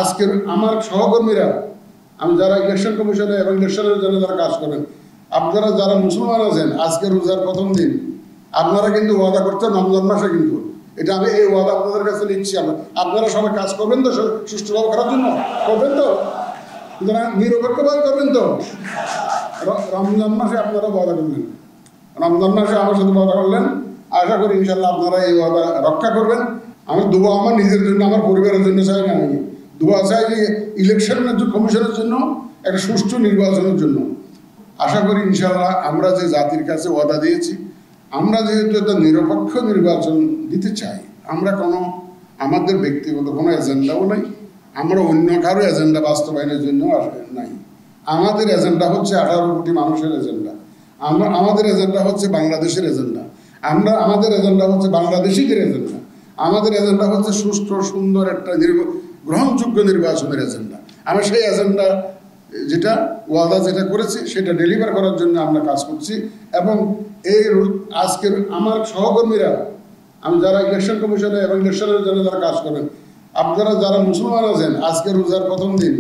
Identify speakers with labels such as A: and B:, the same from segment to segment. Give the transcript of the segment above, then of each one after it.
A: আজকের আমার সহকর্মীরা, আমি যারা ইলেকশন কমিশনে এবং ইলেকশনের জন্য যারা কাজ করেন, আপনারা যারা মুসলমান আছেন, আজকে রোজার প্রথম দিন আপনারা কিন্তু ওয়াদা করছেন রমজান মাসে, কিন্তু এটা আমি এই ওয়াদা আপনাদের কাছে নিচ্ছি। আপনারা সবাই কাজ করবেন তো সুষ্ঠুভাবে করার জন্য, করবেন তো, নিরপেক্ষভাবে করবেন তো। রমজান মাসে আপনারা ওয়াদা করবেন, রমজান মাসে আমার সাথে ওয়াদা করলেন, আশা করি ইনশাল্লাহ আপনারা এই ওয়াদা রক্ষা করবেন। আমি দুয়া আমার নিজের জন্য, আমার পরিবারের জন্য চাই না, আমি দুয়া চাই যে ইলেকশন কমিশনের জন্য, একটা সুষ্ঠু নির্বাচনের জন্য। আশা করি ইনশাল্লাহ আমরা যে জাতির কাছে ওয়াদা দিয়েছি, আমরা যেহেতু একটা নিরপেক্ষ নির্বাচন দিতে চাই, আমরা আমাদের ব্যক্তিগত কোনো এজেন্ডাও নাই, আমরা অন্য কারো এজেন্ডা বাস্তবায়নের জন্য নাই। আমাদের এজেন্ডা হচ্ছে 18 কোটি মানুষের এজেন্ডা, আমাদের এজেন্ডা হচ্ছে বাংলাদেশের এজেন্ডা, আমাদের এজেন্ডা হচ্ছে বাংলাদেশিদের এজেন্ডা, আমাদের এজেন্ডা হচ্ছে সুষ্ঠু সুন্দর একটা গ্রহণযোগ্য নির্বাচনের এজেন্ডা। আমরা সেই এজেন্ডা যেটা ওয়াদা যেটা করেছি সেটা ডেলিভার করার জন্য আমরা কাজ করছি। এবং এই আজকের আমার সহকর্মীরা, আমি যারা ইলেকশন কমিশনে এবং ইলেকশনের জন্য যারা কাজ করেন, আপনারা যারা মুসলমান আছেন, আজকে রোজার প্রথম দিন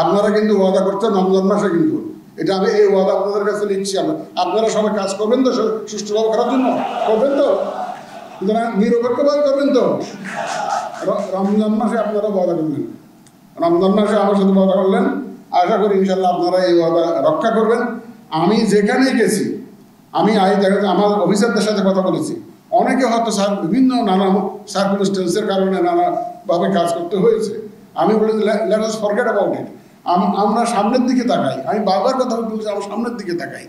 A: আপনারা কিন্তু ওয়াদা করছেন রমজান মাসে, কিন্তু এটা আমি এই ওয়াদা আপনাদের কাছে নিচ্ছি। আপনারা সবাই কাজ করবেন তো সুষ্ঠুভাবে করার জন্য, করবেন তো, নিরপেক্ষভাবে করবেন তো। রমজান মাসে আপনারা ওয়াদা করবেন, রমজান মাসে আমার সাথে ওয়াদা করলেন, আশা করি ইনশাল্লাহ আপনারা এই ওয়াদা রক্ষা করবেন। আমি যেখানেই গেছি, আমি আমার অফিসারদের সাথে কথা বলেছি, অনেকে হয়তো বিভিন্ন নানা সার্কুমস্টেন্সের কারণে নানাভাবে কাজ করতে হয়েছে। আমি বলি let us forget about it, আমরা সামনের দিকে তাকাই। আমি বারবার কথা বলছি, আমরা সামনের দিকে তাকাই।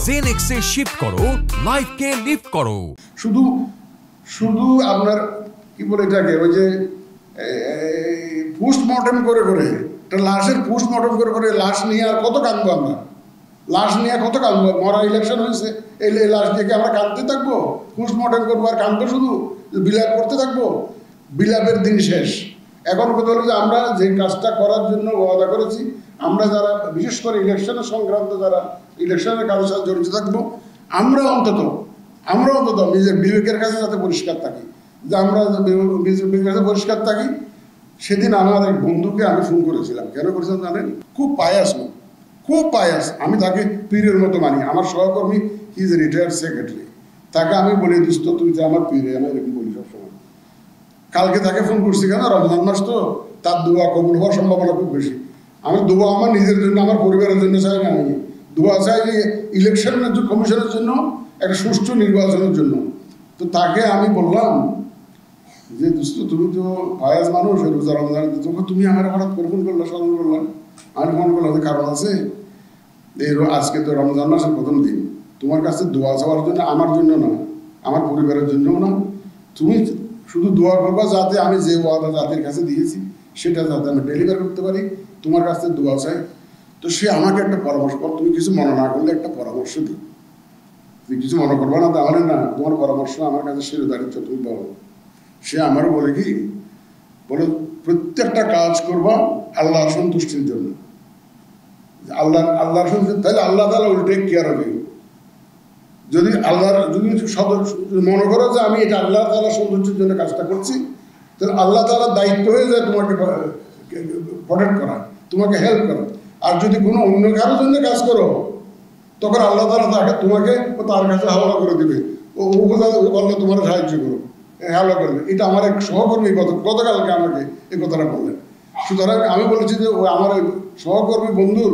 B: জেনেক্সে শিফট করো, লাইফকে লিফট করো।
A: শুধু শুধু আপনার কি বলে এটাকে, ওই যে পোস্টমর্টম করে একটা লাশের পোস্টমর্টম করে লাশ নিয়ে আর কত কাঁদবো আমরা, লাশ নিয়ে কত কাঁদবো। মরা ইলেকশন হয়েছে, এই লাশ দিয়ে আমরা কাঁদতে থাকবো, পোস্টমর্টম করবো আর কাঁদবো, শুধু বিলাপ করতে থাকবো। বিলাপের দিন শেষ। এখন কথা হলো যে আমরা যে কাজটা করার জন্য ওয়াদা করেছি, আমরা যারা বিশেষ করে ইলেকশনের সংক্রান্ত যারা ইলেকশনের কাজের সাথে জড়িত থাকবো, আমরা অন্তত নিজের বিবেকের কাছে যাতে পরিষ্কার থাকি, যে আমরা বিবেকের কাছে পরিষ্কার থাকি। সেদিন আমার এক বন্ধুকে আমি ফোন করেছিলাম। কেন করেছিলাম জানেন? খুব পায়াস লোক, খুব পায়াস। আমি তাকে পীরের মতো মানি। আমার সহকর্মী, হি ইজ রিটায়ার্ড সেক্রেটারি, তাকে আমি বলি, দোস্ত তুই যে আমার পীরে, আমি এরকম বলি সবসময়। কালকে তাকে ফোন করছি, কেন রমজান মাস তো, তার দোয়া কবুল হওয়ার সম্ভাবনা খুব বেশি। আমি দোয়া আমার নিজের জন্য, আমার পরিবারের জন্য চাই না, আমি দোয়া চাই যে ইলেকশন কমিশনের জন্য, একটা সুষ্ঠু নির্বাচনের জন্য। তো তাকে আমি বললাম যে দোস্ত তুমি তো ভায়াজ মানুষ, রোজা রমজান, তুমি আমার হঠাৎ করে ফোন করলাম, স্মরণ করলাম। আমি ফোন করলাম, কারণ আছে, এই আজকে তো রমজান মাসের প্রথম দিন, তোমার কাছে দোয়া চাওয়ার জন্য, আমার জন্য না, আমার পরিবারের জন্যও না, তুমি শুধু দোয়া করবা যাতে আমি যে ওয়াদা জাতির কাছে দিয়েছি সেটা যাতে আমি ডেলিভার করতে পারি, তোমার কাছে দোয়া চাই। তো সে আমাকে একটা পরামর্শ কর, তুমি কিছু মনে না করলে একটা পরামর্শ দিই, তুমি কিছু মনে করবা না, তাহলে না, তোমার পরামর্শ আমার কাছে সেরে দাঁড়িয়েছে, তুমি বলো। সে আমারও বলে কি, বলে প্রত্যেকটা কাজ করবা আল্লাহর সন্তুষ্টির জন্য, আল্লাহর সন্তুষ্টি, তাহলে আল্লাহ তাআলা will take care of you. যদি মনে করো যে আমি এটা আল্লাহ তাআলার সন্তুষ্টির জন্য কাজটা করছি, তাহলে আল্লাহ তাআলার দায়িত্ব হয়ে যায় তোমাকে প্রোটেক্ট করা, তোমাকে হেল্প করা। আর যদি কোনো অন্য কারোর জন্য কাজ করো, তখন আল্লাহ তাআলা তোমাকে তার কাছে হাওলা করে দিবে, ও বললে তোমার সাহায্য করো, হাওলা করবে। এটা আমার এক সহকর্মী গতকালকে আমাকে এই কথাটা বললেন। সুতরাং আমি বলেছি যে আমার সহকর্মী বন্ধুর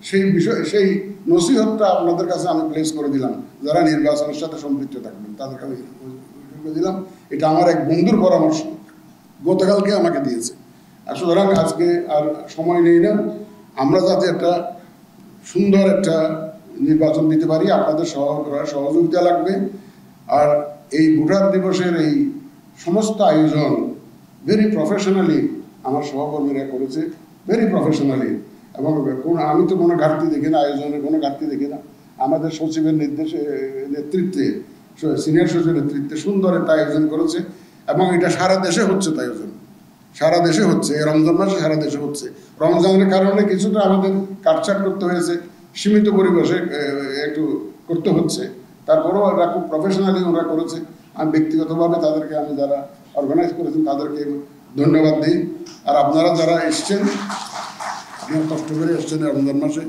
A: সেই বিষয়, সেই নসিহতটা আপনাদের কাছে আমি প্লেস করে দিলাম, যারা নির্বাচনের সাথে সম্পৃক্ত থাকবেন তাদের কাছে দিলাম। এটা আমার এক বন্ধুর পরামর্শ, গতকালকে আমাকে দিয়েছে। আর সুতরাং আজকে আর সময় নেই না, আমরা যাতে একটা সুন্দর একটা নির্বাচন দিতে পারি, আপনাদের সহযোগিতা লাগবে। আর এই ভোটার দিবসের এই সমস্ত আয়োজন ভেরি প্রফেশনালি আমার সহকর্মীরা করেছে, ভেরি প্রফেশনালি। এবং আমি তো কোনো ঘাটতি দেখি না, আয়োজনের কোনো ঘাটতি দেখি না। আমাদের সচিবের নেতৃত্বে, সিনিয়র সচিবের নেতৃত্বে সুন্দর একটা আয়োজন করেছে। এবং এটা সারা দেশে হচ্ছে, তাই আয়োজন সারা দেশে হচ্ছে, রমজান মাসে সারা দেশে হচ্ছে। রমজানের কারণে কিছুটা আমাদের কাটছাট করতে হয়েছে, সীমিত পরিবেশে একটু করতে হচ্ছে, তারপরেও ওরা খুব প্রফেশনালি ওরা করেছে। আমি ব্যক্তিগতভাবে তাদেরকে, আমি যারা অর্গানাইজ করেছেন তাদেরকে ধন্যবাদ দিই। আর আপনারা যারা এসছেন, আপনারা কষ্ট করে এসছেন রমজান মাসে,